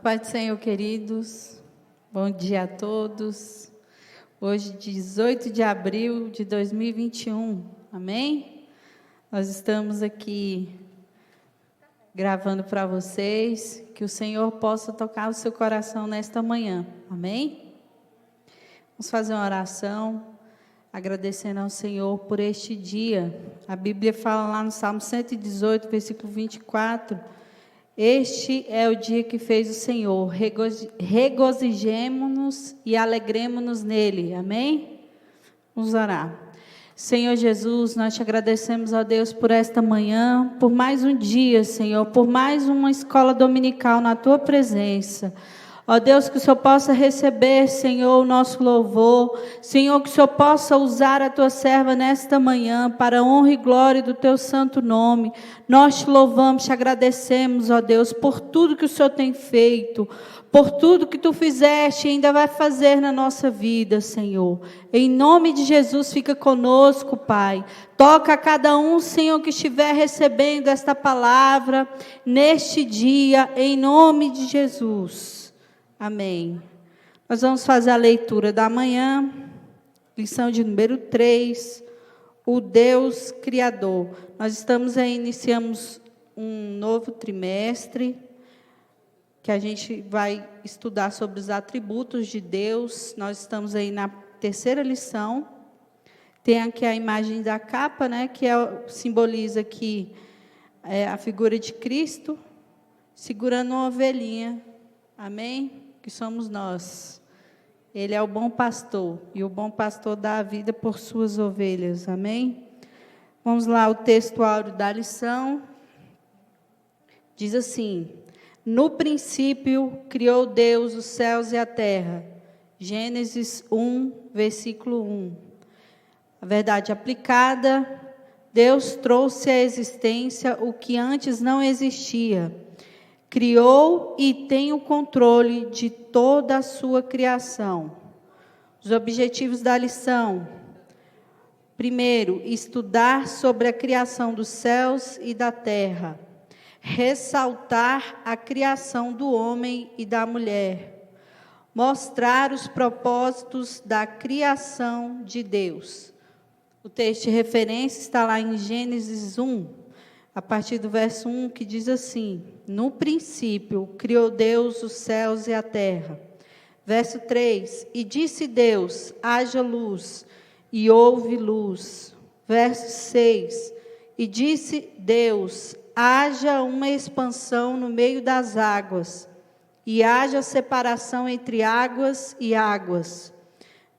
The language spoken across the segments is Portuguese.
Paz do Senhor, queridos. Bom dia a todos. Hoje, 18 de abril de 2021. Amém? Nós estamos aqui gravando para vocês. Que o Senhor possa tocar o seu coração nesta manhã. Amém? Vamos fazer uma oração, agradecendo ao Senhor por este dia. A Bíblia fala lá no Salmo 118, versículo 24... Este é o dia que fez o Senhor, regozijemo-nos e alegremo-nos nele, amém? Vamos orar. Senhor Jesus, nós te agradecemos, ó Deus, por esta manhã, por mais um dia, Senhor, por mais uma escola dominical na tua presença. Ó Deus, que o Senhor possa receber, Senhor, o nosso louvor. Senhor, que o Senhor possa usar a tua serva nesta manhã para a honra e glória do teu santo nome. Nós te louvamos, te agradecemos, ó Deus, por tudo que o Senhor tem feito, por tudo que tu fizeste e ainda vai fazer na nossa vida, Senhor. Em nome de Jesus, fica conosco, Pai. Toca a cada um, Senhor, que estiver recebendo esta palavra neste dia, em nome de Jesus. Amém. Nós vamos fazer a leitura da manhã, lição de número 3, o Deus Criador. Nós iniciamos um novo trimestre, que a gente vai estudar sobre os atributos de Deus. Nós estamos aí na terceira lição. Tem aqui a imagem da capa, né, que simboliza aqui a figura de Cristo, segurando uma ovelhinha. Amém? Que somos nós. Ele é o bom pastor, e o bom pastor dá a vida por suas ovelhas. Amém? Vamos lá, o texto áureo da lição. Diz assim: no princípio criou Deus os céus e a terra. Gênesis 1, versículo 1. A verdade aplicada: Deus trouxe à existência o que antes não existia. Criou e tem o controle de toda a sua criação. Os objetivos da lição: primeiro, estudar sobre a criação dos céus e da terra. Ressaltar a criação do homem e da mulher. Mostrar os propósitos da criação de Deus. O texto de referência está lá em Gênesis 1. A partir do verso 1, que diz assim: no princípio, criou Deus os céus e a terra. Verso 3, e disse Deus, haja luz, e houve luz. Verso 6, e disse Deus, haja uma expansão no meio das águas, e haja separação entre águas e águas.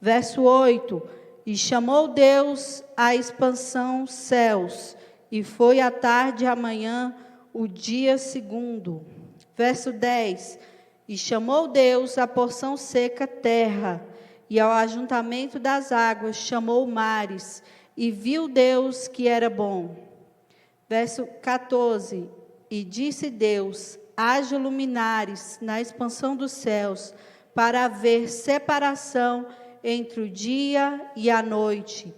Verso 8, e chamou Deus a expansão céus, e foi a tarde e a manhã o dia segundo. Verso 10. E chamou Deus a porção seca terra, e ao ajuntamento das águas chamou mares, e viu Deus que era bom. Verso 14. E disse Deus, haja luminares na expansão dos céus, para haver separação entre o dia e a noite.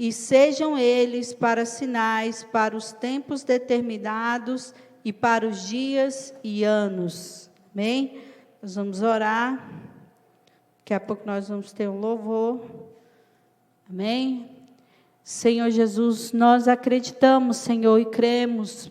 E sejam eles para sinais, para os tempos determinados e para os dias e anos. Amém? Nós vamos orar. Daqui a pouco nós vamos ter um louvor. Amém? Senhor Jesus, nós acreditamos, Senhor, e cremos,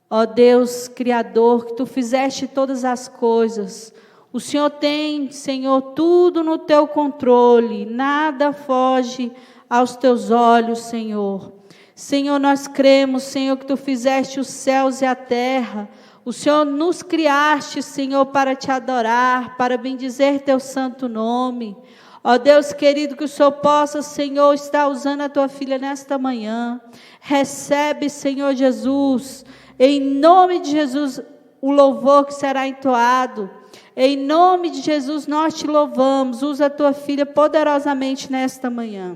ó Deus Criador, que Tu fizeste todas as coisas. O Senhor tem, Senhor, tudo no Teu controle, nada foge aos Teus olhos, Senhor. Senhor, nós cremos, Senhor, que Tu fizeste os céus e a terra. O Senhor nos criaste, Senhor, para Te adorar, para bendizer Teu santo nome. Ó Deus querido, que o Senhor possa, Senhor, estar usando a Tua filha nesta manhã. Recebe, Senhor Jesus, em nome de Jesus, o louvor que será entoado. Em nome de Jesus, nós Te louvamos. Usa a Tua filha poderosamente nesta manhã.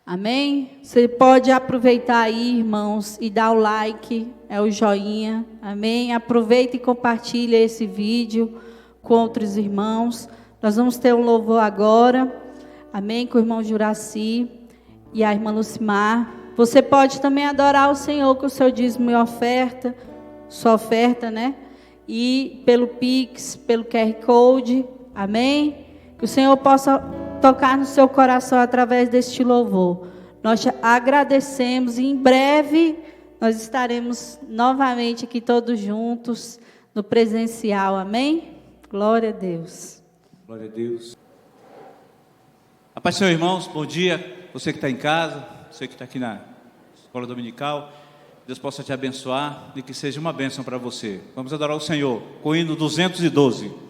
Amém? Você pode aproveitar aí, irmãos, e dar o like, o joinha. Amém? Aproveita e compartilha esse vídeo com outros irmãos. Nós vamos ter um louvor agora. Amém? Com o irmão Juraci e a irmã Lucimar. Você pode também adorar o Senhor com o seu dízimo e oferta. Sua oferta, né? e pelo Pix, pelo QR Code, amém? Que o Senhor possa tocar no seu coração através deste louvor. Nós te agradecemos e em breve nós estaremos novamente aqui todos juntos no presencial, amém? Glória a Deus. Glória a Deus. A paz do Senhor, irmãos, bom dia. Você que está em casa, você que está aqui na escola dominical, Deus possa te abençoar e que seja uma bênção para você. Vamos adorar o Senhor com o hino 212.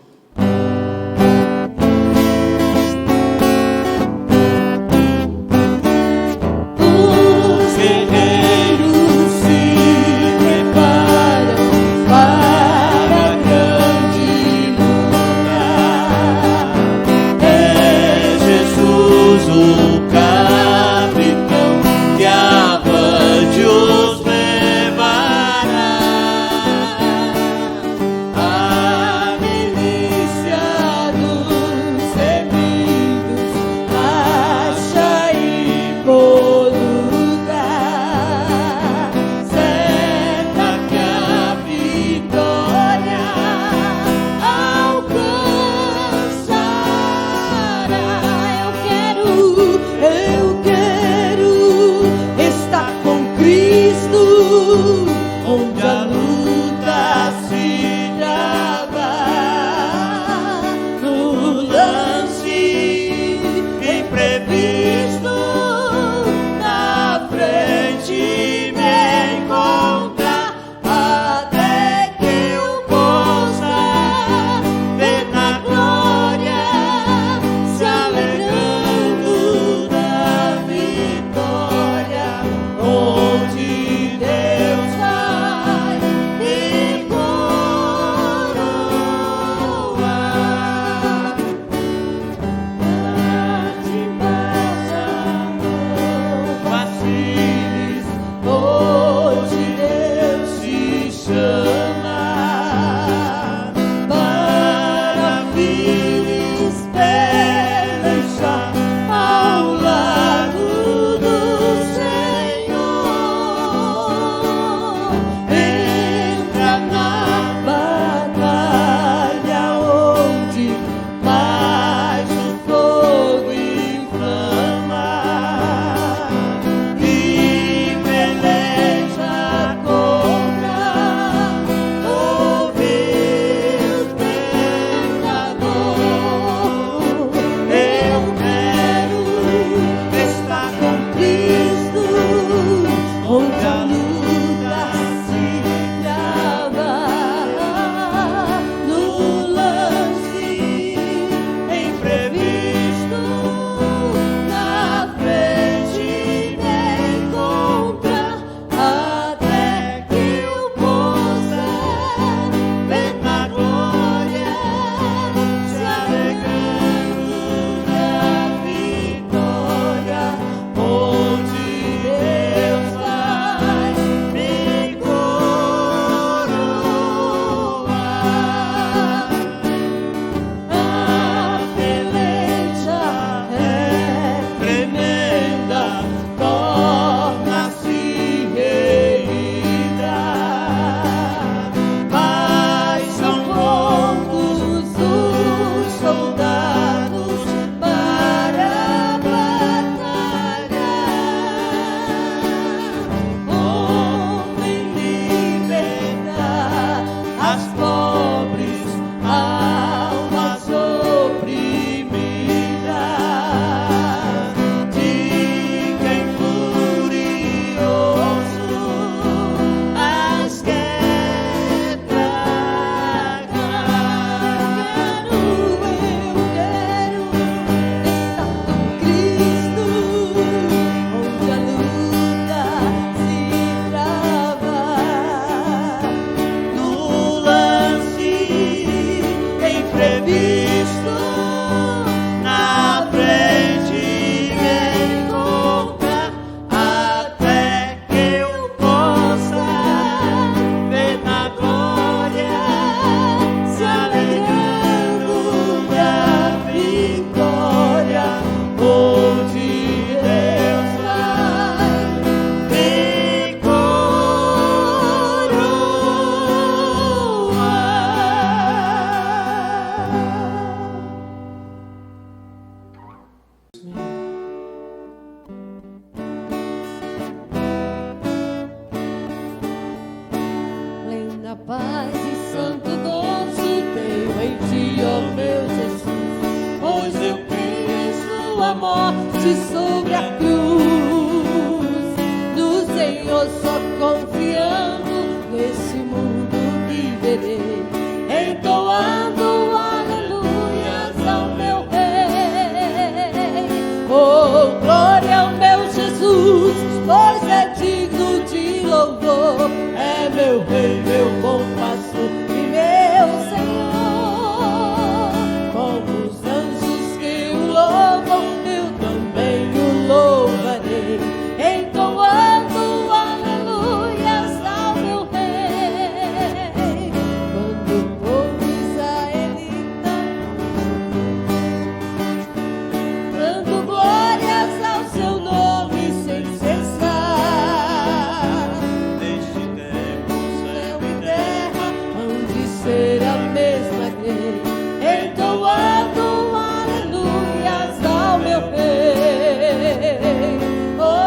paz e santo gozo tenho em ti, ó meu Jesus, pois eu creio em sua morte sobre a cruz. No Senhor só confiando, nesse mundo viverei, entoando aleluias ao meu Rei. Oh, glória ao meu Jesus, pois é digno de louvor. É meu Rei, meu bom pastor e meu Senhor. Como os anjos que o louvam, eu também o louvarei, entoando aleluias ao meu Rei. Quando o povo israelita, dando glórias ao seu nome sem cessar, Neste tempo, céu e terra hão de ser a mesma grei, entoando aleluias ao meu Rei.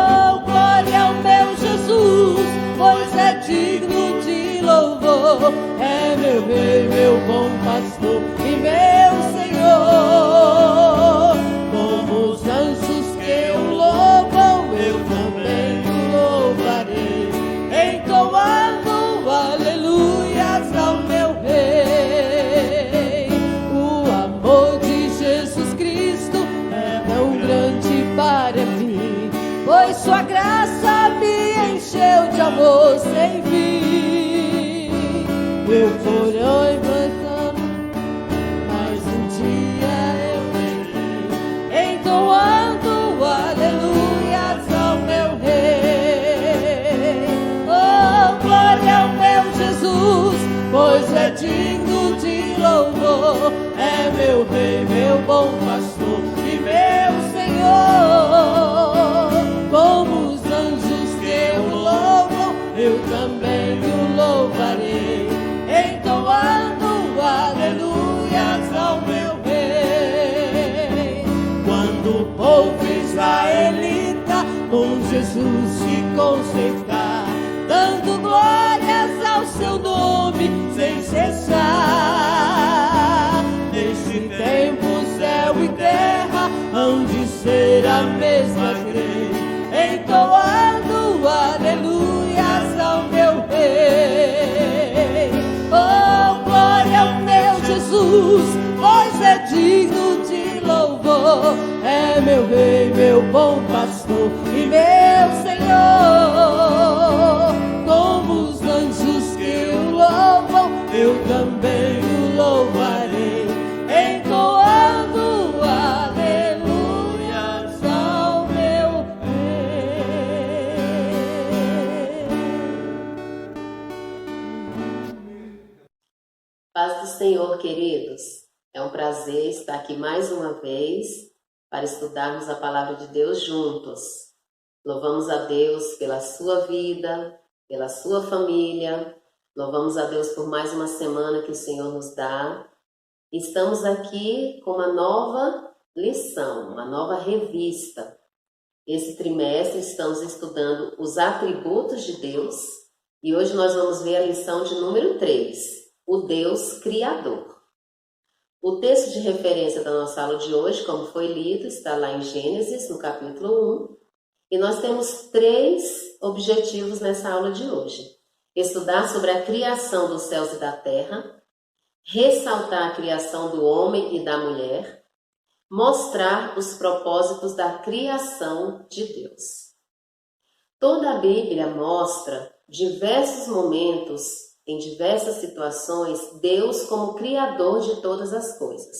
Oh, glória ao meu Jesus, pois é digno de louvor. É meu Rei, meu bom pastor e meu Senhor. Como os anjos que o louvam, eu também o louvarei, entoando aleluias ao meu Rei. O amor de Jesus Cristo é tão grande para mim, pois sua graça me encheu de amor sem fim. Meu coração cantando, mais um dia eu verei, entoando aleluias ao meu Rei. Oh, glória ao meu Jesus, pois é digno de louvor. É meu Rei, meu bom pastor e meu Senhor. Como os anjos que o louvam, eu também o louvarei, entoando aleluias ao meu Rei. Quando o povo israelita com Jesus se consertar, dando glórias ao seu nome sem cessar, neste tempo céu e terra hão de ser a mesma grei, entoando aleluias ao meu Rei. Oh, glória ao meu Jesus, pois é digno de louvor. É meu Rei, meu bom pastor e meu Senhor. Como os anjos que o louvam, eu também o louvarei, entoando aleluias ao meu Rei. Paz do Senhor, queridos. É um prazer estar aqui mais uma vez para estudarmos a palavra de Deus juntos. Louvamos a Deus pela sua vida, pela sua família. Louvamos a Deus por mais uma semana que o Senhor nos dá. Estamos aqui com uma nova lição, uma nova revista. Esse trimestre estamos estudando os atributos de Deus e hoje nós vamos ver a lição de número 3. O Deus Criador. O texto de referência da nossa aula de hoje, como foi lido, está lá em Gênesis, no capítulo 1. E nós temos 3 objetivos nessa aula de hoje. Estudar sobre a criação dos céus e da terra, ressaltar a criação do homem e da mulher, mostrar os propósitos da criação de Deus. Toda a Bíblia mostra diversos momentos, em diversas situações, Deus como Criador de todas as coisas.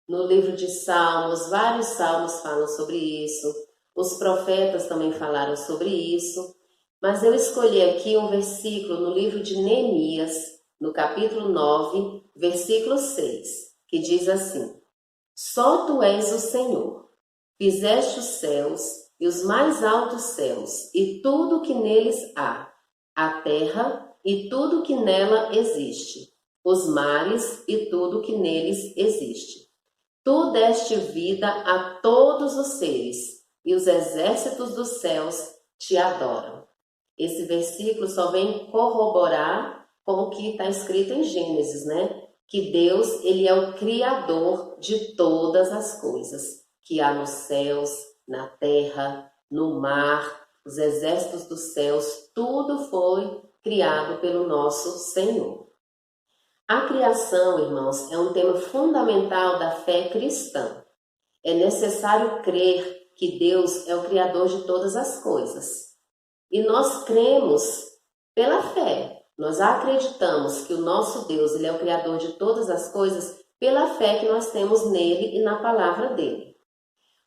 No livro de Salmos, vários salmos falam sobre isso, os profetas também falaram sobre isso, mas eu escolhi aqui um versículo no livro de Neemias, no capítulo 9, versículo 6, que diz assim: Só tu és o Senhor, fizeste os céus e os mais altos céus, e tudo que neles há, a terra e tudo que nela existe, os mares e tudo que neles existe. Tu deste vida a todos os seres, e os exércitos dos céus te adoram. Esse versículo só vem corroborar com o que está escrito em Gênesis, né? Que Deus, ele é o criador de todas as coisas que há nos céus, na terra, no mar, os exércitos dos céus, tudo foi criado pelo nosso Senhor. A criação, irmãos, é um tema fundamental da fé cristã. É necessário crer que Deus é o criador de todas as coisas. E nós cremos pela fé. Nós acreditamos que o nosso Deus, ele é o criador de todas as coisas pela fé que nós temos nele e na palavra dele.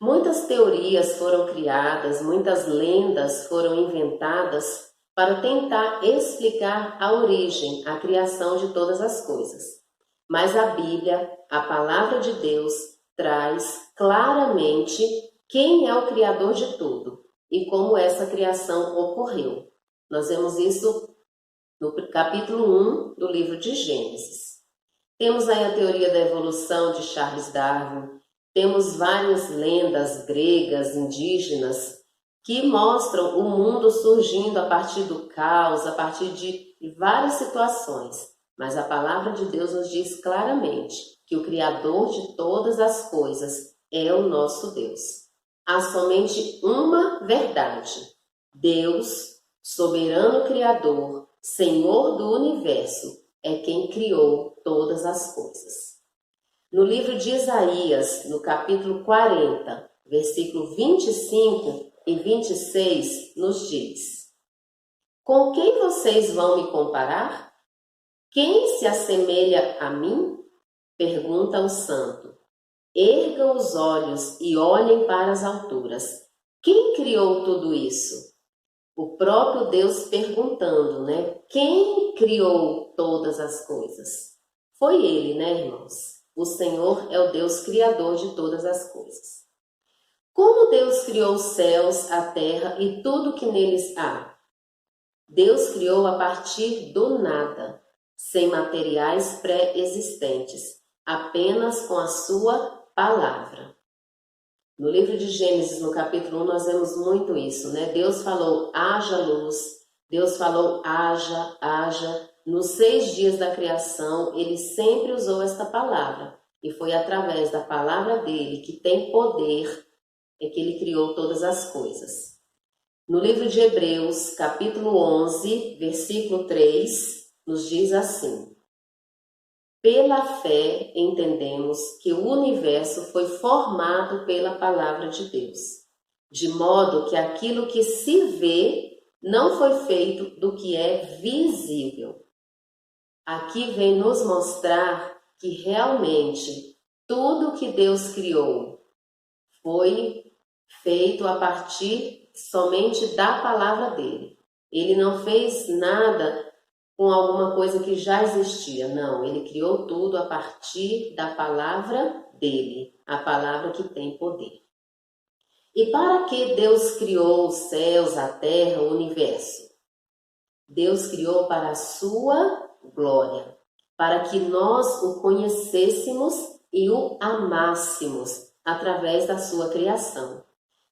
Muitas teorias foram criadas, muitas lendas foram inventadas para tentar explicar a origem, a criação de todas as coisas. Mas a Bíblia, a palavra de Deus, traz claramente quem é o criador de tudo e como essa criação ocorreu. Nós vemos isso no capítulo 1 do livro de Gênesis. Temos aí a teoria da evolução de Charles Darwin, temos várias lendas gregas, indígenas, que mostram o mundo surgindo a partir do caos, a partir de várias situações. Mas a palavra de Deus nos diz claramente que o Criador de todas as coisas é o nosso Deus. Há somente uma verdade: Deus, soberano Criador, Senhor do Universo, é quem criou todas as coisas. No livro de Isaías, no capítulo 40, versículo 25 e 26, nos diz: Com quem vocês vão me comparar? Quem se assemelha a mim? Pergunta o santo. Ergam os olhos e olhem para as alturas. Quem criou tudo isso? O próprio Deus perguntando, né? Quem criou todas as coisas? Foi Ele, né, irmãos? O Senhor é o Deus criador de todas as coisas. Como Deus criou os céus, a terra e tudo que neles há? Deus criou a partir do nada, sem materiais pré-existentes, apenas com a sua palavra. No livro de Gênesis, no capítulo 1, nós vemos muito isso, né? Deus falou, haja luz. Deus falou, haja, haja. Nos 6 dias da criação, ele sempre usou esta palavra. E foi através da palavra dele, que tem poder, é que ele criou todas as coisas. No livro de Hebreus, capítulo 11, versículo 3, nos diz assim: Pela fé entendemos que o universo foi formado pela palavra de Deus, de modo que aquilo que se vê não foi feito do que é visível. Aqui vem nos mostrar que realmente tudo que Deus criou foi feito a partir somente da palavra dele. Ele não fez nada com alguma coisa que já existia. Não, ele criou tudo a partir da palavra dele, a palavra que tem poder. E para que Deus criou os céus, a terra, o universo? Deus criou para a sua glória, para que nós o conhecêssemos e o amássemos através da sua criação.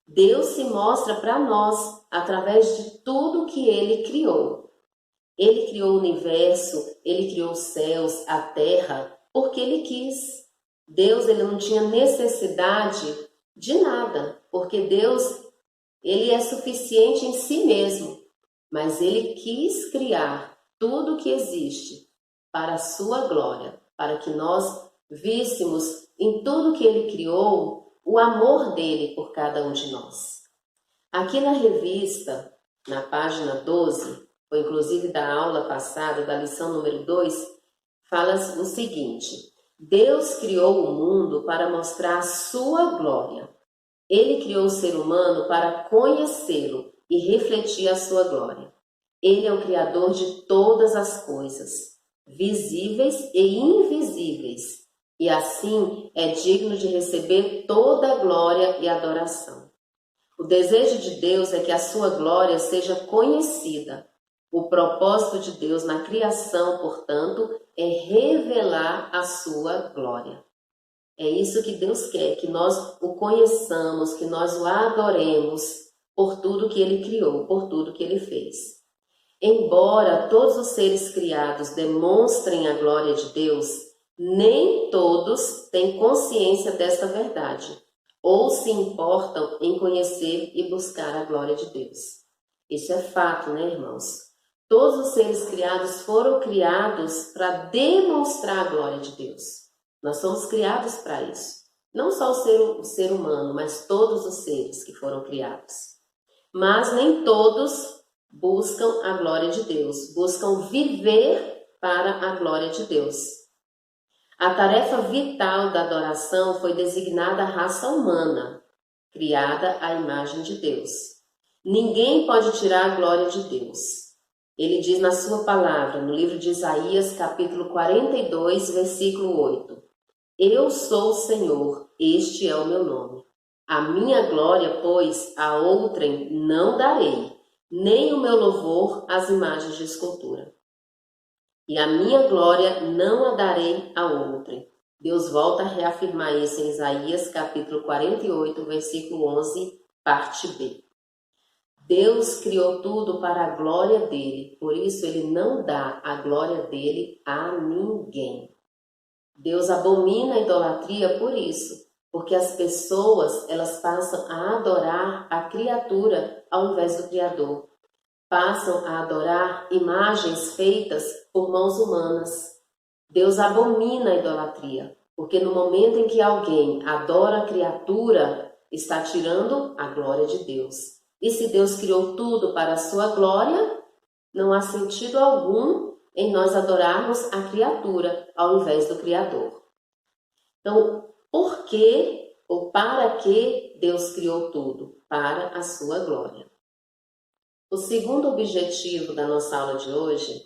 Deus se mostra para nós através de tudo que ele criou. Ele criou o universo, ele criou os céus, a terra, porque ele quis. Deus, ele não tinha necessidade de nada, porque Deus, ele é suficiente em si mesmo, mas ele quis criar tudo que existe para a sua glória, para que nós víssemos em tudo que ele criou o amor dele por cada um de nós. Aqui na revista, na página 12, foi inclusive da aula passada, da lição número 2, fala o seguinte: Deus criou o mundo para mostrar a sua glória. Ele criou o ser humano para conhecê-lo e refletir a sua glória. Ele é o Criador de todas as coisas, visíveis e invisíveis, e assim é digno de receber toda a glória e adoração. O desejo de Deus é que a sua glória seja conhecida. O propósito de Deus na criação, portanto, é revelar a sua glória. É isso que Deus quer, que nós o conheçamos, que nós o adoremos por tudo que ele criou, por tudo que ele fez. Embora todos os seres criados demonstrem a glória de Deus, nem todos têm consciência desta verdade, ou se importam em conhecer e buscar a glória de Deus. Isso é fato, né, irmãos? Todos os seres criados foram criados para demonstrar a glória de Deus. Nós somos criados para isso. Não só o ser humano, mas todos os seres que foram criados. Mas nem todos buscam a glória de Deus, buscam viver para a glória de Deus. A tarefa vital da adoração foi designada à raça humana, criada à imagem de Deus. Ninguém pode tirar a glória de Deus. Ele diz na sua palavra, no livro de Isaías, capítulo 42, versículo 8. Eu sou o Senhor, este é o meu nome. A minha glória, pois, a outrem não darei, nem o meu louvor às imagens de escultura. E a minha glória não a darei a outrem. Deus volta a reafirmar isso em Isaías, capítulo 48, versículo 11, parte B. Deus criou tudo para a glória dele, por isso ele não dá a glória dele a ninguém. Deus abomina a idolatria por isso, porque as pessoas elas passam a adorar a criatura ao invés do Criador. Passam a adorar imagens feitas por mãos humanas. Deus abomina a idolatria, porque no momento em que alguém adora a criatura, está tirando a glória de Deus. E se Deus criou tudo para a sua glória, não há sentido algum em nós adorarmos a criatura ao invés do Criador. Então, por que ou para que Deus criou tudo? Para a sua glória. O segundo objetivo da nossa aula de hoje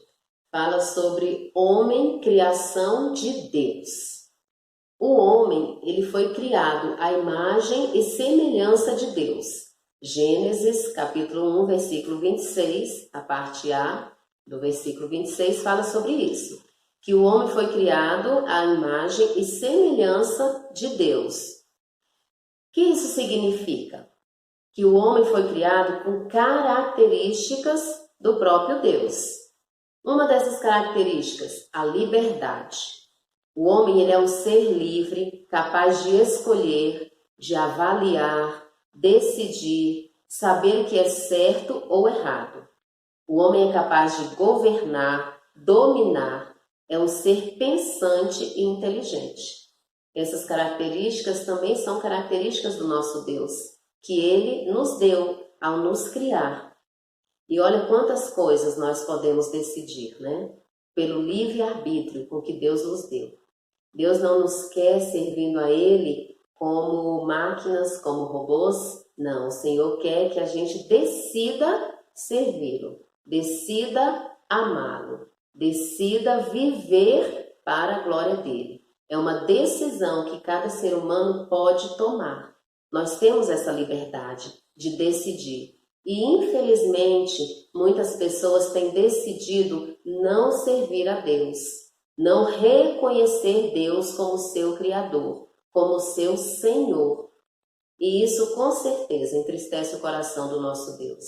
fala sobre homem, criação de Deus. O homem, ele foi criado à imagem e semelhança de Deus. Gênesis, capítulo 1, versículo 26, a parte A do versículo 26, fala sobre isso. Que o homem foi criado à imagem e semelhança de Deus. O que isso significa? Que o homem foi criado com características do próprio Deus. Uma dessas características, a liberdade. O homem ele é um ser livre, capaz de escolher, de avaliar, decidir, saber o que é certo ou errado. O homem é capaz de governar, dominar, é um ser pensante e inteligente. Essas características também são características do nosso Deus, que Ele nos deu ao nos criar. E olha quantas coisas nós podemos decidir, né? Pelo livre-arbítrio com que Deus nos deu. Deus não nos quer servindo a Ele como máquinas, como robôs. Não, o Senhor quer que a gente decida servi-lo, decida amá-lo, decida viver para a glória dele. É uma decisão que cada ser humano pode tomar. Nós temos essa liberdade de decidir. E, infelizmente, muitas pessoas têm decidido não servir a Deus, não reconhecer Deus como seu Criador, como seu Senhor. E isso, com certeza, entristece o coração do nosso Deus.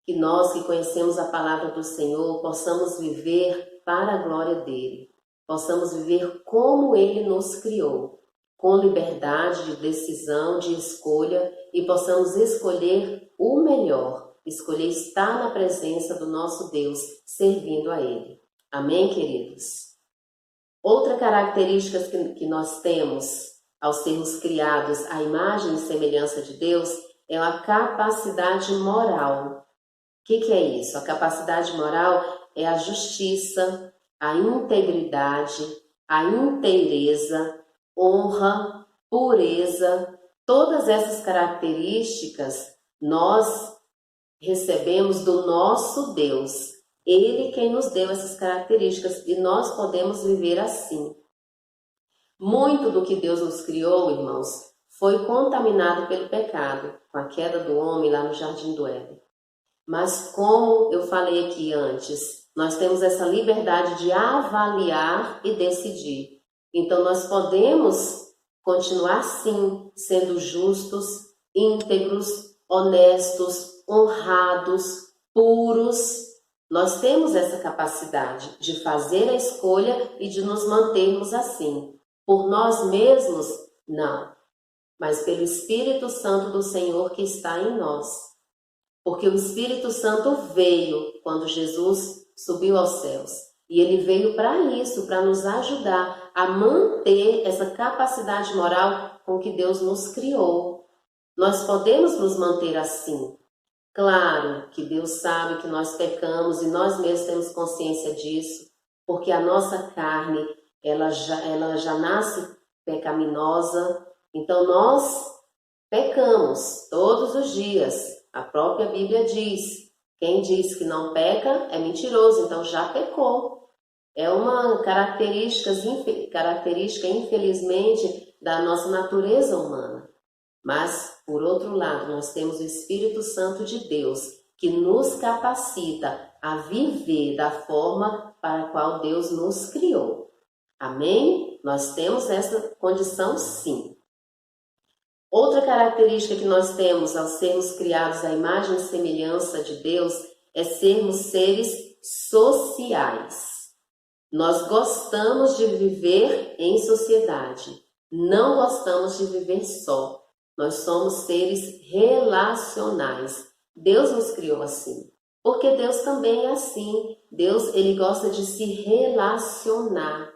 Que nós que conhecemos a palavra do Senhor possamos viver para a glória dele, possamos viver como ele nos criou, com liberdade de decisão, de escolha, e possamos escolher o melhor, escolher estar na presença do nosso Deus, servindo a Ele. Amém, queridos? Outra característica que nós temos ao sermos criados à imagem e semelhança de Deus é a capacidade moral. O que é isso? A capacidade moral é a justiça, a integridade, a inteireza, honra, pureza. Todas essas características nós recebemos do nosso Deus. Ele quem nos deu essas características e nós podemos viver assim. Muito do que Deus nos criou, irmãos, foi contaminado pelo pecado, com a queda do homem lá no Jardim do Éden. Mas como eu falei aqui antes, nós temos essa liberdade de avaliar e decidir. Então nós podemos continuar sim sendo justos, íntegros, honestos, honrados, puros, Nós temos essa capacidade de fazer a escolha e de nos mantermos assim. Por nós mesmos, não, mas pelo Espírito Santo do Senhor que está em nós. Porque o Espírito Santo veio quando Jesus subiu aos céus. E ele veio para isso, para nos ajudar a manter essa capacidade moral com que Deus nos criou. Nós podemos nos manter assim. Claro que Deus sabe que nós pecamos e nós mesmos temos consciência disso, porque a nossa carne, ela já nasce pecaminosa, então nós pecamos todos os dias. A própria Bíblia diz, quem diz que não peca é mentiroso, então já pecou. É uma característica, infelizmente, da nossa natureza humana. Mas, por outro lado, nós temos o Espírito Santo de Deus, que nos capacita a viver da forma para a qual Deus nos criou. Amém? Nós temos essa condição, sim. Outra característica que nós temos ao sermos criados à imagem e semelhança de Deus é sermos seres sociais. Nós gostamos de viver em sociedade, não gostamos de viver só. Nós somos seres relacionais. Deus nos criou assim, porque Deus também é assim. Deus, ele gosta de se relacionar.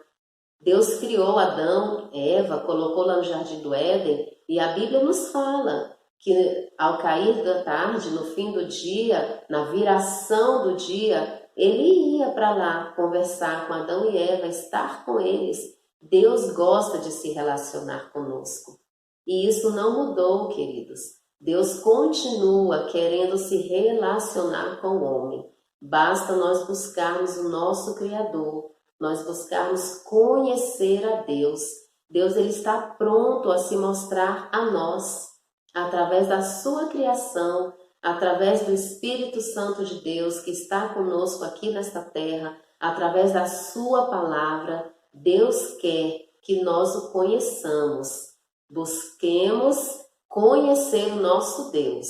Deus criou Adão, Eva, colocou lá no Jardim do Éden, e a Bíblia nos fala que ao cair da tarde, no fim do dia, na viração do dia, ele ia para lá conversar com Adão e Eva, estar com eles. Deus gosta de se relacionar conosco. E isso não mudou, queridos. Deus continua querendo se relacionar com o homem. Basta nós buscarmos o nosso Criador, nós buscarmos conhecer a Deus. Deus, ele está pronto a se mostrar a nós, através da sua criação, através do Espírito Santo de Deus que está conosco aqui nesta terra, através da sua palavra. Deus quer que nós o conheçamos. Busquemos conhecer o nosso Deus.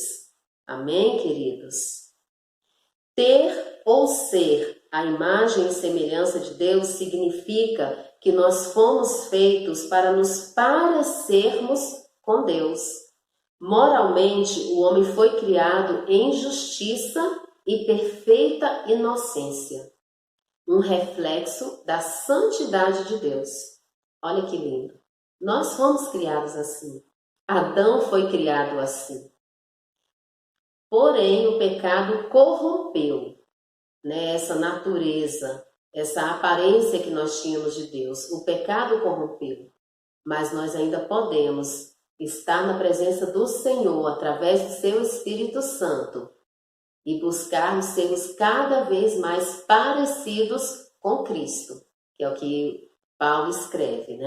Amém, queridos? Ter ou ser a imagem e semelhança de Deus significa que nós fomos feitos para nos parecermos com Deus. Moralmente, o homem foi criado em justiça e perfeita inocência, um reflexo da santidade de Deus. Olha que lindo! Nós fomos criados assim. Adão foi criado assim. Porém, o pecado corrompeu, essa natureza, essa aparência que nós tínhamos de Deus. O pecado corrompeu, mas nós ainda podemos estar na presença do Senhor através do seu Espírito Santo e buscarmos sermos cada vez mais parecidos com Cristo, que é o que Paulo escreve,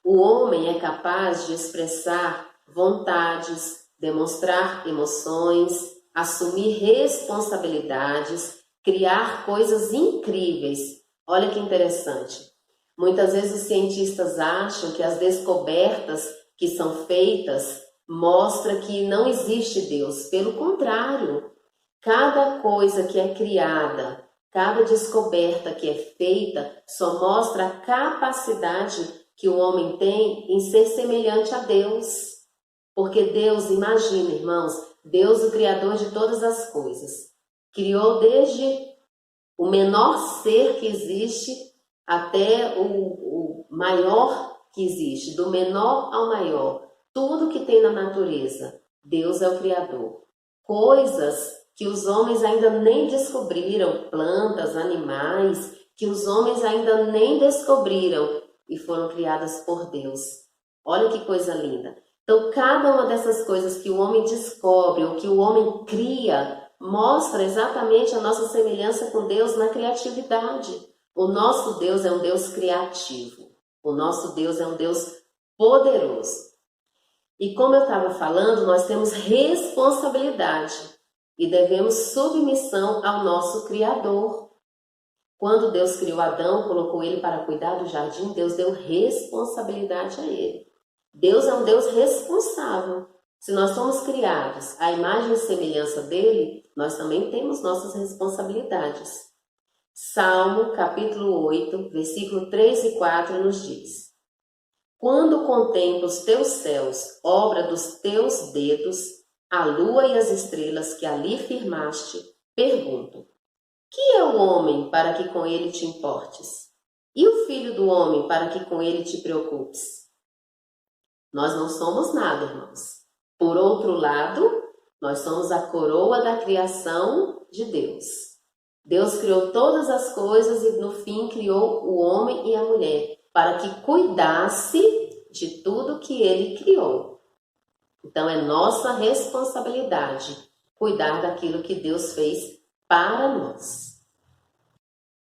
O homem é capaz de expressar vontades, demonstrar emoções, assumir responsabilidades, criar coisas incríveis. Olha que interessante. Muitas vezes os cientistas acham que as descobertas que são feitas mostram que não existe Deus. Pelo contrário, cada coisa que é criada, cada descoberta que é feita, só mostra a capacidade que o homem tem em ser semelhante a Deus. Porque Deus, imagina, irmãos, Deus, o Criador de todas as coisas, criou desde o menor ser que existe até o maior que existe, do menor ao maior. Tudo que tem na natureza, Deus é o Criador. Coisas que os homens ainda nem descobriram, plantas, animais, que os homens ainda nem descobriram e foram criadas por Deus. Olha que coisa linda. Então, cada uma dessas coisas que o homem descobre ou que o homem cria, mostra exatamente a nossa semelhança com Deus na criatividade. O nosso Deus é um Deus criativo. O nosso Deus é um Deus poderoso. E como eu estava falando, nós temos responsabilidade e devemos submissão ao nosso Criador. Quando Deus criou Adão, colocou ele para cuidar do jardim, Deus deu responsabilidade a ele. Deus é um Deus responsável. Se nós somos criados à imagem e semelhança dele, nós também temos nossas responsabilidades. Salmo capítulo 8, versículo 3 e 4 nos diz: Quando contemplo os teus céus, obra dos teus dedos, a lua e as estrelas que ali firmaste, pergunto: que é o homem para que com ele te importes? E o filho do homem para que com ele te preocupes? Nós não somos nada, irmãos. Por outro lado, nós somos a coroa da criação de Deus. Deus criou todas as coisas e no fim criou o homem e a mulher para que cuidasse de tudo que ele criou. Então é nossa responsabilidade cuidar daquilo que Deus fez para nós.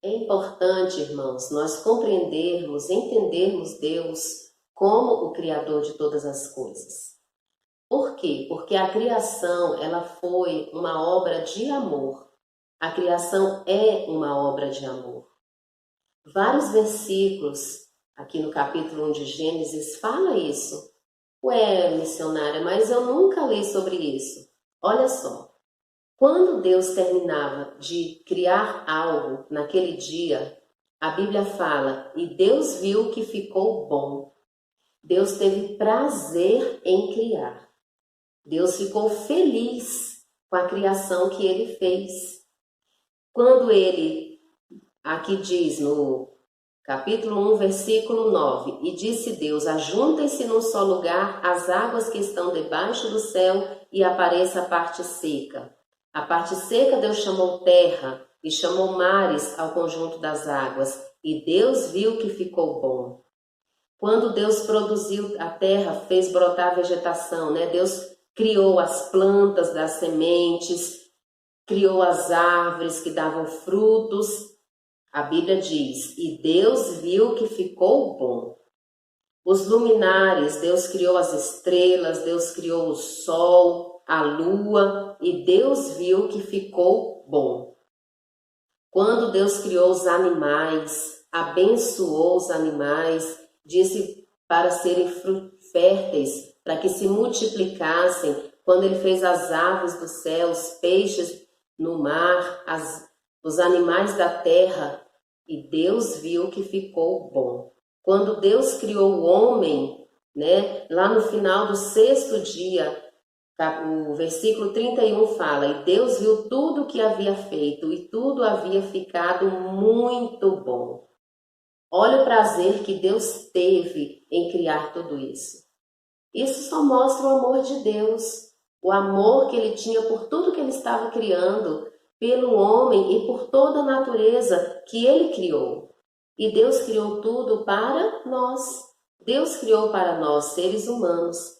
É importante, irmãos, nós compreendermos, entendermos Deus como o Criador de todas as coisas. Por quê? Porque a criação, ela foi uma obra de amor. A criação é uma obra de amor. Vários versículos aqui no capítulo 1 de Gênesis fala isso. Ué, missionária, mas eu nunca li sobre isso. Olha só, quando Deus terminava de criar algo naquele dia, a Bíblia fala, e Deus viu que ficou bom. Deus teve prazer em criar. Deus ficou feliz com a criação que ele fez. Quando ele, aqui diz no capítulo 1, versículo 9, e disse Deus, ajuntem-se num só lugar as águas que estão debaixo do céu e apareça a parte seca. A parte seca Deus chamou terra e chamou mares ao conjunto das águas, e Deus viu que ficou bom. Quando Deus produziu a terra, fez brotar a vegetação, né? Deus criou as plantas das sementes, criou as árvores que davam frutos. A Bíblia diz, e Deus viu que ficou bom. Os luminares, Deus criou as estrelas, Deus criou o sol, a lua, e Deus viu que ficou bom. Quando Deus criou os animais, abençoou os animais, disse para serem férteis, para que se multiplicassem. Quando ele fez as aves do céu, os peixes no mar, os animais da terra, e Deus viu que ficou bom. Quando Deus criou o homem, né, lá no final do 6º dia, o versículo 31 fala, e Deus viu tudo o que havia feito, e tudo havia ficado muito bom. Olha o prazer que Deus teve em criar tudo isso. Isso só mostra o amor de Deus, o amor que ele tinha por tudo que ele estava criando, pelo homem e por toda a natureza que ele criou. E Deus criou tudo para nós. Deus criou para nós, seres humanos.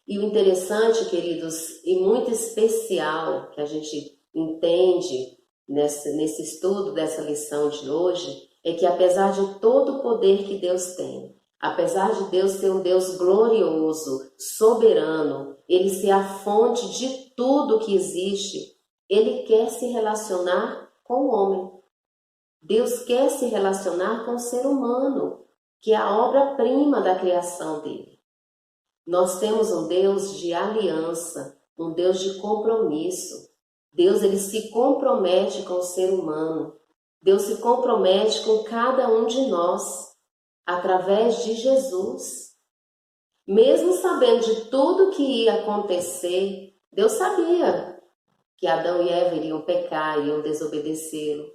E o interessante, queridos, e muito especial que a gente entende nesse estudo dessa lição de hoje, é que apesar de todo o poder que Deus tem, apesar de Deus ser um Deus glorioso, soberano, ele ser a fonte de tudo que existe, ele quer se relacionar com o homem. Deus quer se relacionar com o ser humano, que é a obra-prima da criação dele. Nós temos um Deus de aliança, um Deus de compromisso. Deus, ele se compromete com o ser humano. Deus se compromete com cada um de nós, através de Jesus. Mesmo sabendo de tudo que ia acontecer, Deus sabia que Adão e Eva iriam pecar, iriam desobedecê-lo.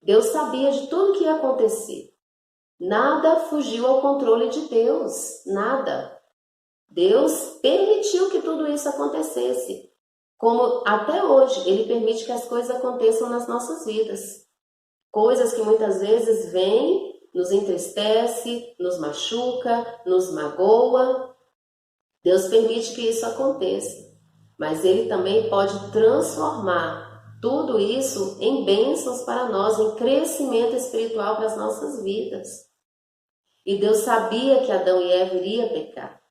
Deus sabia de tudo que ia acontecer. Nada fugiu ao controle de Deus, nada. Deus permitiu que tudo isso acontecesse. Como até hoje, ele permite que as coisas aconteçam nas nossas vidas. Coisas que muitas vezes vêm, nos entristece, nos machuca, nos magoa. Deus permite que isso aconteça. Mas ele também pode transformar tudo isso em bênçãos para nós, em crescimento espiritual para as nossas vidas. E Deus sabia que Adão e Eva iriam pecar.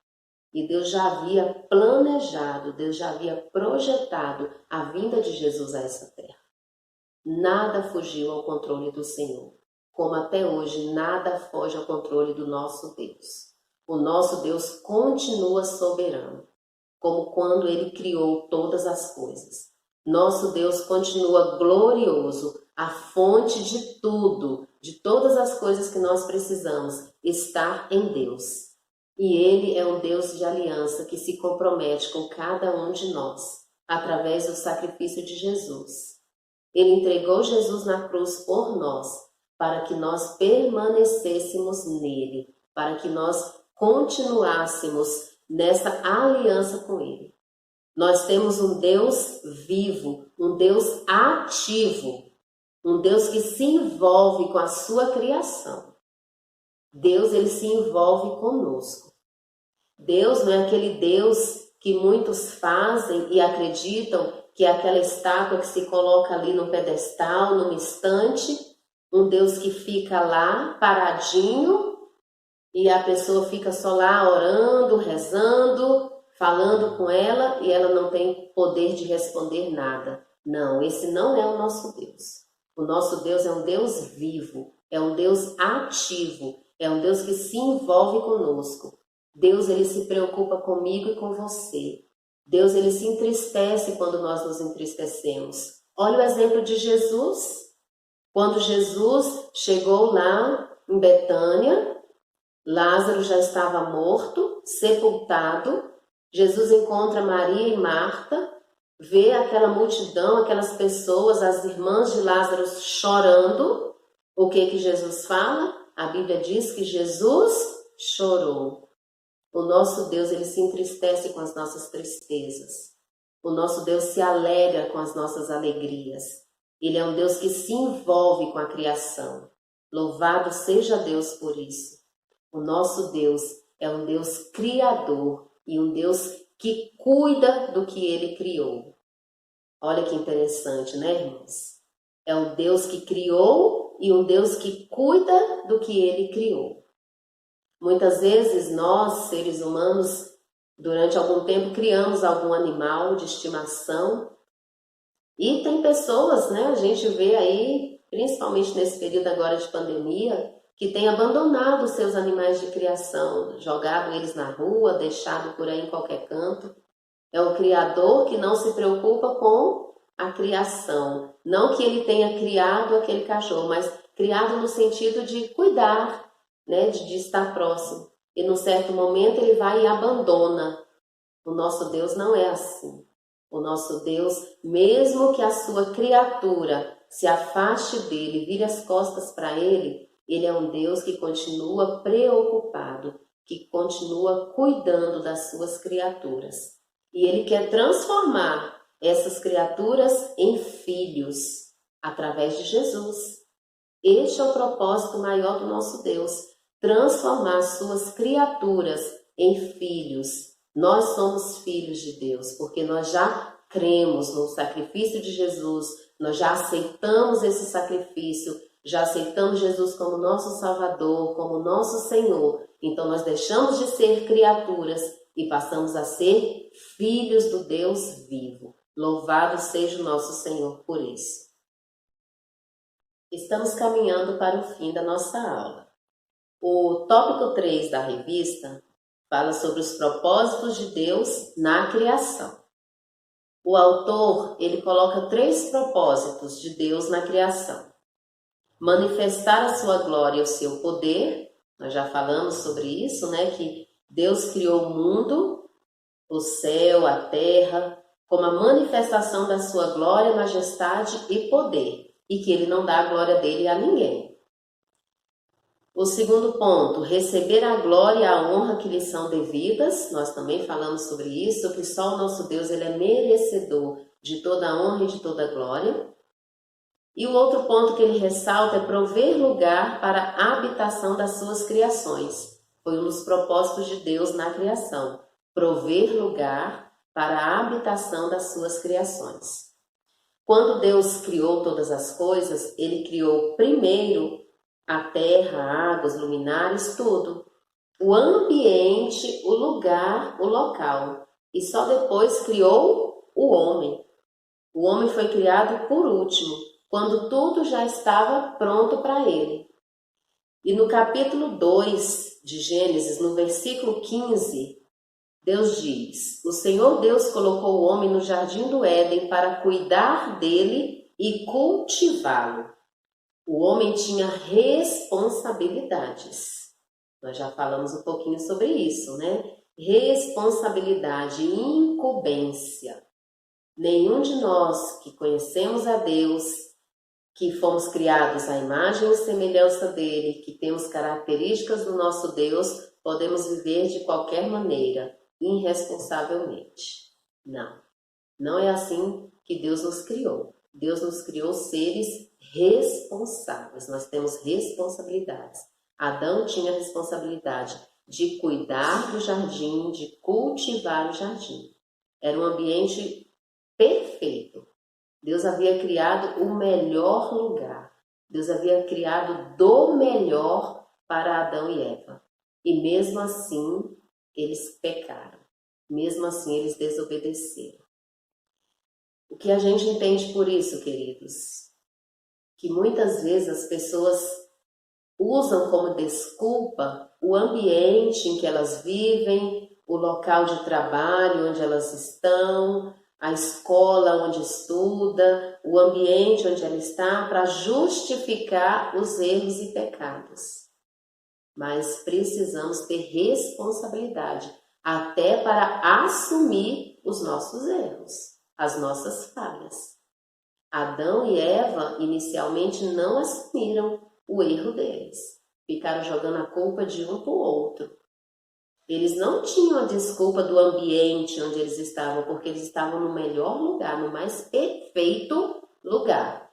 E Deus já havia planejado, Deus já havia projetado a vinda de Jesus a essa terra. Nada fugiu ao controle do Senhor, como até hoje nada foge ao controle do nosso Deus. O nosso Deus continua soberano, como quando ele criou todas as coisas. Nosso Deus continua glorioso, a fonte de tudo, de todas as coisas que nós precisamos, está em Deus. E Ele é um Deus de aliança que se compromete com cada um de nós, através do sacrifício de Jesus. Ele entregou Jesus na cruz por nós, para que nós permanecêssemos nele, para que nós continuássemos nessa aliança com Ele. Nós temos um Deus vivo, um Deus ativo, um Deus que se envolve com a sua criação. Deus, ele se envolve conosco. Deus não é aquele Deus que muitos fazem e acreditam que é aquela estátua que se coloca ali no pedestal, numa estante, um Deus que fica lá paradinho e a pessoa fica só lá orando, rezando, falando com ela e ela não tem poder de responder nada. Não, esse não é o nosso Deus. O nosso Deus é um Deus vivo, é um Deus ativo, é um Deus que se envolve conosco. Deus, ele se preocupa comigo e com você. Deus, ele se entristece quando nós nos entristecemos. Olha o exemplo de Jesus. Quando Jesus chegou lá em Betânia, Lázaro já estava morto, sepultado. Jesus encontra Maria e Marta, vê aquela multidão, aquelas pessoas, as irmãs de Lázaro chorando. O que Jesus fala? A Bíblia diz que Jesus chorou. O nosso Deus, ele se entristece com as nossas tristezas. O nosso Deus se alegra com as nossas alegrias. Ele é um Deus que se envolve com a criação. Louvado seja Deus por isso. O nosso Deus é um Deus criador e um Deus que cuida do que ele criou. Olha que interessante, né, irmãos? É um Deus que criou e um Deus que cuida do que ele criou. Muitas vezes nós, seres humanos, durante algum tempo criamos algum animal de estimação. E tem pessoas, né, a gente vê aí, principalmente nesse período agora de pandemia, que tem abandonado os seus animais de criação, jogado eles na rua, deixado por aí em qualquer canto. É um criador que não se preocupa com a criação. Não que ele tenha criado aquele cachorro, mas criado no sentido de cuidar, né, de estar próximo. E num certo momento ele vai e abandona. O nosso Deus não é assim. O nosso Deus, mesmo que a sua criatura se afaste dele, vire as costas para ele, ele é um Deus que continua preocupado, que continua cuidando das suas criaturas. E ele quer transformar essas criaturas em filhos, através de Jesus. Este é o propósito maior do nosso Deus, transformar suas criaturas em filhos. Nós somos filhos de Deus, porque nós já cremos no sacrifício de Jesus, nós já aceitamos esse sacrifício, já aceitamos Jesus como nosso Salvador, como nosso Senhor. Então nós deixamos de ser criaturas e passamos a ser filhos do Deus vivo. Louvado seja o nosso Senhor por isso. Estamos caminhando para o fim da nossa aula. O tópico 3 da revista fala sobre os propósitos de Deus na criação. O autor, ele coloca 3 propósitos de Deus na criação. Manifestar a sua glória e o seu poder. Nós já falamos sobre isso, né? Que Deus criou o mundo, o céu, a terra, como a manifestação da sua glória, majestade e poder. E que ele não dá a glória dele a ninguém. O segundo ponto, receber a glória e a honra que lhe são devidas. Nós também falamos sobre isso, que só o nosso Deus, ele é merecedor de toda a honra e de toda a glória. E o outro ponto que ele ressalta é prover lugar para a habitação das suas criações. Foi um dos propósitos de Deus na criação. Prover lugar para a habitação das suas criações. Quando Deus criou todas as coisas, ele criou primeiro a terra, águas, luminares, tudo. O ambiente, o lugar, o local. E só depois criou o homem. O homem foi criado por último, quando tudo já estava pronto para ele. E no capítulo 2 de Gênesis, no versículo 15, Deus diz: o Senhor Deus colocou o homem no jardim do Éden para cuidar dele e cultivá-lo. O homem tinha responsabilidades. Nós já falamos um pouquinho sobre isso, né? Responsabilidade, incumbência. Nenhum de nós que conhecemos a Deus, que fomos criados à imagem e semelhança dele, que temos características do nosso Deus, podemos viver de qualquer maneira, irresponsavelmente. Não, não é assim que Deus nos criou. Deus nos criou seres responsáveis, nós temos responsabilidades. Adão tinha a responsabilidade de cuidar do jardim, de cultivar o jardim. Era um ambiente perfeito. Deus havia criado o melhor lugar. Deus havia criado do melhor para Adão e Eva. E mesmo assim, eles pecaram. Mesmo assim, eles desobedeceram. O que a gente entende por isso, queridos? Que muitas vezes as pessoas usam como desculpa o ambiente em que elas vivem, o local de trabalho onde elas estão, a escola onde estuda, o ambiente onde ela está, para justificar os erros e pecados. Mas precisamos ter responsabilidade até para assumir os nossos erros, as nossas falhas. Adão e Eva inicialmente não assumiram o erro deles. Ficaram jogando a culpa de um para o outro. Eles não tinham a desculpa do ambiente onde eles estavam, porque eles estavam no melhor lugar, no mais perfeito lugar.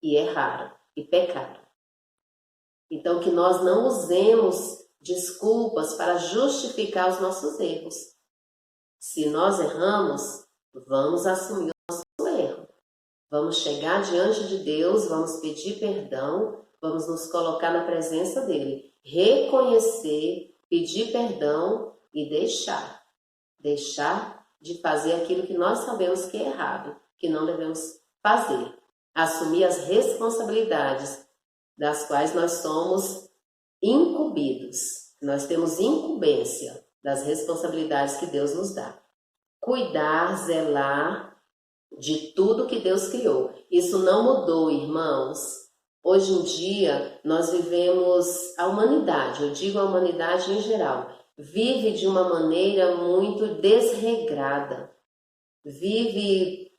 E erraram, e pecaram. Então, que nós não usemos desculpas para justificar os nossos erros. Se nós erramos, vamos assumir o nosso erro. Vamos chegar diante de Deus, vamos pedir perdão, vamos nos colocar na presença dele, reconhecer, pedir perdão e deixar de fazer aquilo que nós sabemos que é errado, que não devemos fazer. Assumir as responsabilidades das quais nós somos incumbidos. Nós temos incumbência das responsabilidades que Deus nos dá. Cuidar, zelar de tudo que Deus criou. Isso não mudou, irmãos. Hoje em dia, nós vivemos, a humanidade, eu digo a humanidade em geral, vive de uma maneira muito desregrada. Vive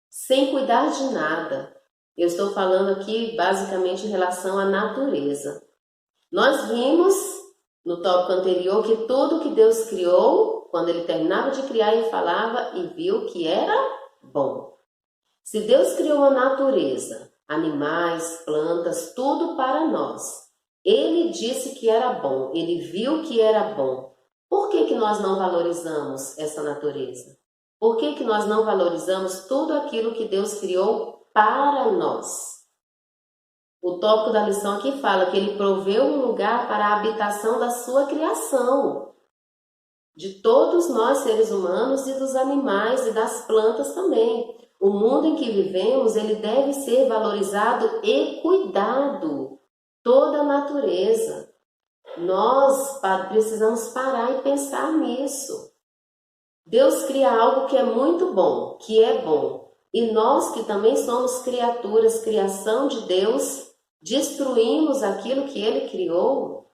sem cuidar de nada. Eu estou falando aqui basicamente em relação à natureza. Nós vimos no tópico anterior que tudo que Deus criou, quando ele terminava de criar, ele falava e viu que era bom. Se Deus criou a natureza, animais, plantas, tudo para nós, ele disse que era bom, ele viu que era bom. Por que nós não valorizamos essa natureza? Por que nós não valorizamos tudo aquilo que Deus criou para nós? O tópico da lição aqui fala que ele proveu um lugar para a habitação da sua criação, de todos nós seres humanos e dos animais e das plantas também. O mundo em que vivemos, ele deve ser valorizado e cuidado, toda a natureza. Nós precisamos parar e pensar nisso. Deus cria algo que é muito bom, que é bom. E nós que também somos criaturas, criação de Deus, destruímos aquilo que ele criou.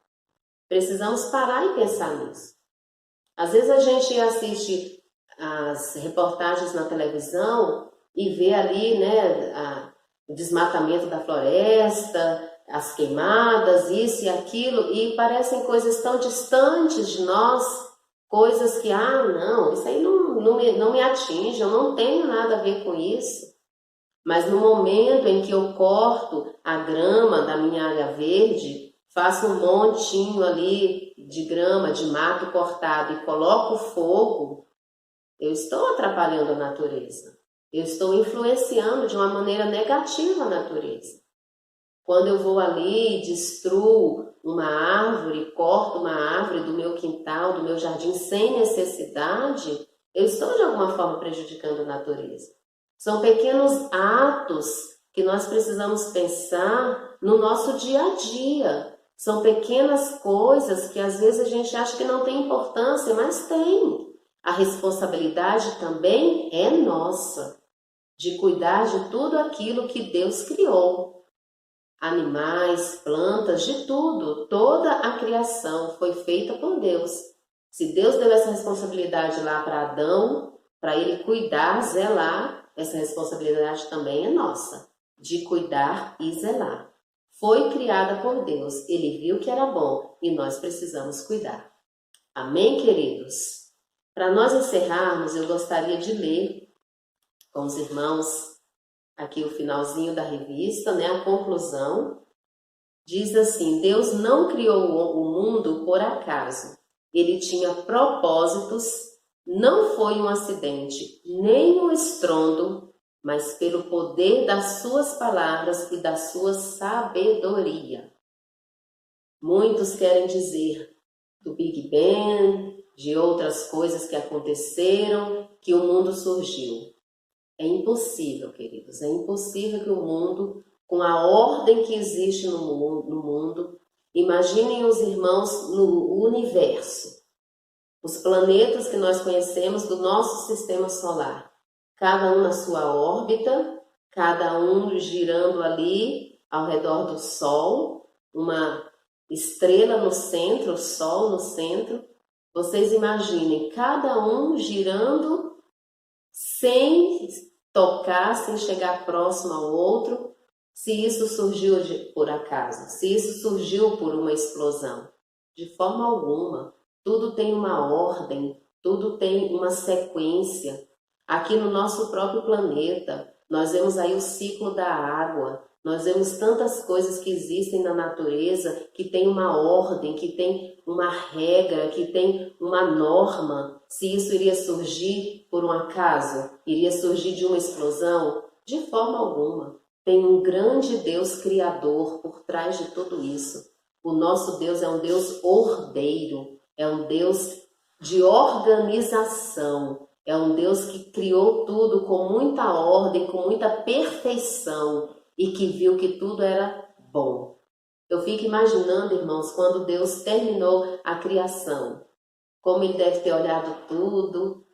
Precisamos parar e pensar nisso. Às vezes a gente assiste as reportagens na televisão e vê ali, né, o desmatamento da floresta, as queimadas, isso e aquilo, e parecem coisas tão distantes de nós, coisas que, não, isso aí não me atinge, eu não tenho nada a ver com isso. Mas no momento em que eu corto a grama da minha área verde, faço um montinho ali de grama, de mato cortado e coloco fogo, eu estou atrapalhando a natureza. Eu estou influenciando de uma maneira negativa a natureza. Quando eu vou ali e destruo uma árvore, corto uma árvore do meu quintal, do meu jardim sem necessidade, eu estou de alguma forma prejudicando a natureza. São pequenos atos que nós precisamos pensar no nosso dia a dia. São pequenas coisas que às vezes a gente acha que não tem importância, mas tem. a responsabilidade também é nossa, de cuidar de tudo aquilo que Deus criou. Animais, plantas, de tudo, toda a criação foi feita por Deus. Se Deus deu essa responsabilidade lá para Adão, para ele cuidar, zelar, essa responsabilidade também é nossa, de cuidar e zelar. Foi criada por Deus, ele viu que era bom e nós precisamos cuidar. Amém, queridos? Para nós encerrarmos, eu gostaria de ler com os irmãos aqui o finalzinho da revista, né? A conclusão. Diz assim: Deus não criou o mundo por acaso. Ele tinha propósitos, não foi um acidente, nem um estrondo, mas pelo poder das suas palavras e da sua sabedoria. Muitos querem dizer do Big Bang, de outras coisas que aconteceram, que o mundo surgiu. É impossível, queridos, é impossível que o mundo, com a ordem que existe no mundo, imaginem os irmãos no universo, os planetas que nós conhecemos do nosso sistema solar, cada um na sua órbita, cada um girando ali ao redor do Sol, uma estrela no centro, o Sol no centro. Vocês imaginem, cada um girando sem tocar, sem chegar próximo ao outro, se isso surgiu por acaso, se isso surgiu por uma explosão. De forma alguma. Tudo tem uma ordem, tudo tem uma sequência. Aqui no nosso próprio planeta, nós vemos aí o ciclo da água, nós vemos tantas coisas que existem na natureza, que tem uma ordem, que tem uma regra, que tem uma norma. Se isso iria surgir por um acaso, iria surgir de uma explosão? De forma alguma. Tem um grande Deus criador por trás de tudo isso. O nosso Deus é um Deus ordeiro, é um Deus de organização, é um Deus que criou tudo com muita ordem, com muita perfeição e que viu que tudo era bom. Eu fico imaginando, irmãos, quando Deus terminou a criação, como ele deve ter olhado tudo,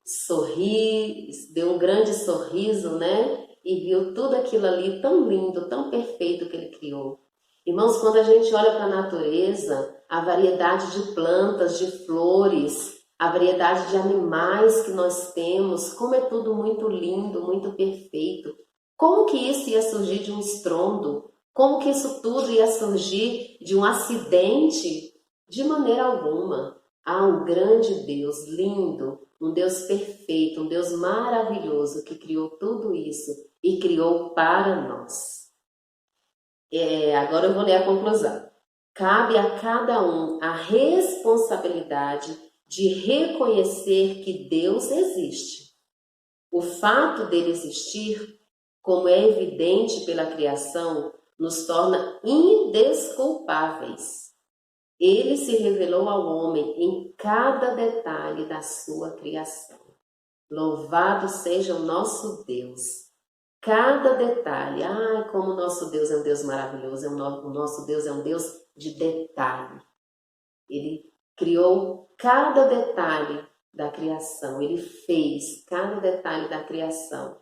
deu um grande sorriso, né? E viu tudo aquilo ali tão lindo, tão perfeito que ele criou. Irmãos, quando a gente olha para a natureza, a variedade de plantas, de flores, a variedade de animais que nós temos, como é tudo muito lindo, muito perfeito. Como que isso ia surgir de um estrondo? Como que isso tudo ia surgir de um acidente? De maneira alguma. Há um grande Deus lindo, um Deus perfeito, um Deus maravilhoso que criou tudo isso e criou para nós. Agora eu vou ler a conclusão. Cabe a cada um a responsabilidade de reconhecer que Deus existe. O fato dele existir, como é evidente pela criação, nos torna indesculpáveis. Ele se revelou ao homem em cada detalhe da sua criação. Louvado seja o nosso Deus. Cada detalhe, como o nosso Deus é um Deus maravilhoso, o nosso Deus é um Deus de detalhe. Ele criou cada detalhe da criação, ele fez cada detalhe da criação.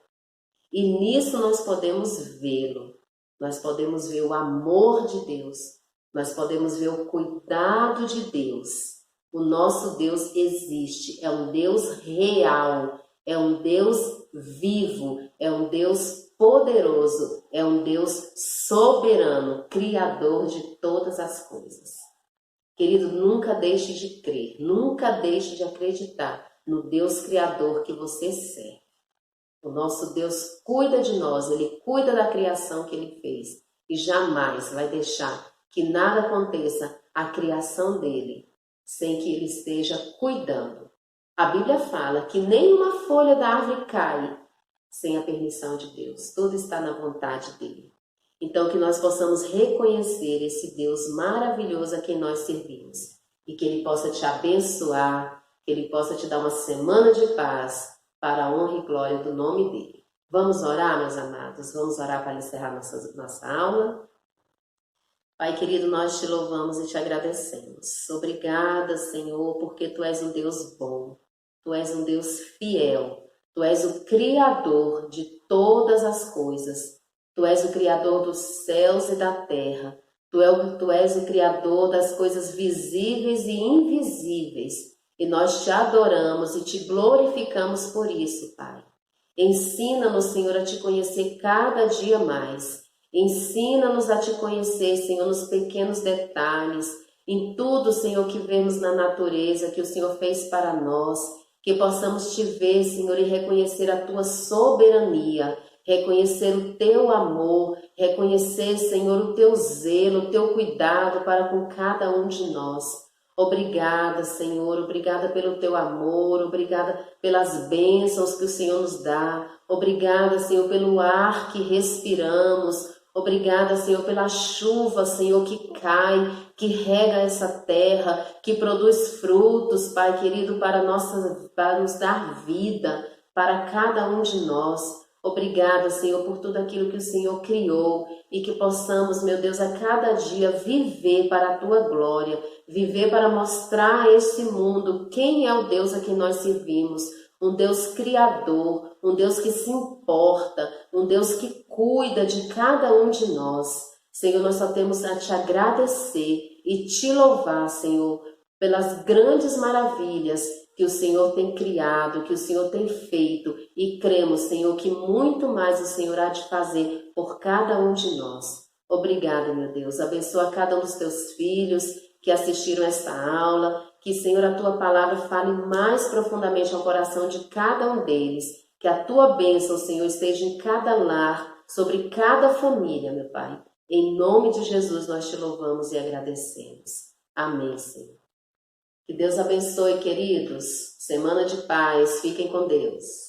E nisso nós podemos vê-lo, nós podemos ver o amor de Deus, nós podemos ver o cuidado de Deus. O nosso Deus existe, é um Deus real, é um Deus vivo, é um Deus poderoso, é um Deus soberano, criador de todas as coisas. Querido, nunca deixe de crer, nunca deixe de acreditar no Deus criador que você serve. O nosso Deus cuida de nós, ele cuida da criação que ele fez e jamais vai deixar que nada aconteça à criação dele sem que ele esteja cuidando. A Bíblia fala que nenhuma folha da árvore cai sem a permissão de Deus. Tudo está na vontade dele. Então, que nós possamos reconhecer esse Deus maravilhoso a quem nós servimos. E que ele possa te abençoar, que ele possa te dar uma semana de paz para a honra e glória do nome dele. Vamos orar, meus amados? Vamos orar para encerrar nossa aula? Pai querido, nós te louvamos e te agradecemos. Obrigada, Senhor, porque tu és um Deus bom. Tu és um Deus fiel. Tu és o Criador de todas as coisas. Tu és o Criador dos céus e da terra. Tu és o Criador das coisas visíveis e invisíveis. E nós te adoramos e te glorificamos por isso, Pai. Ensina-nos, Senhor, a te conhecer cada dia mais. Ensina-nos a te conhecer, Senhor, nos pequenos detalhes, em tudo, Senhor, que vemos na natureza, que o Senhor fez para nós, que possamos te ver, Senhor, e reconhecer a tua soberania, reconhecer o teu amor, reconhecer, Senhor, o teu zelo, o teu cuidado para com cada um de nós. Obrigada, Senhor, obrigada pelo teu amor, obrigada pelas bênçãos que o Senhor nos dá, obrigada, Senhor, pelo ar que respiramos, obrigada, Senhor, pela chuva, Senhor, que cai, que rega essa terra, que produz frutos, Pai querido, para nos dar vida, para cada um de nós. Obrigada, Senhor, por tudo aquilo que o Senhor criou e que possamos, meu Deus, a cada dia viver para a Tua glória, viver para mostrar a esse mundo quem é o Deus a quem nós servimos, um Deus criador, um Deus que se importa, um Deus que cuida de cada um de nós. Senhor, nós só temos a Te agradecer e Te louvar, Senhor, pelas grandes maravilhas que o Senhor tem criado, que o Senhor tem feito, e cremos, Senhor, que muito mais o Senhor há de fazer por cada um de nós. Obrigada, meu Deus. Abençoa cada um dos Teus filhos que assistiram esta aula, que, Senhor, a Tua palavra fale mais profundamente ao coração de cada um deles, que a Tua bênção, Senhor, esteja em cada lar, sobre cada família, meu Pai. Em nome de Jesus nós Te louvamos e agradecemos. Amém, Senhor. Que Deus abençoe, queridos. Semana de paz. Fiquem com Deus.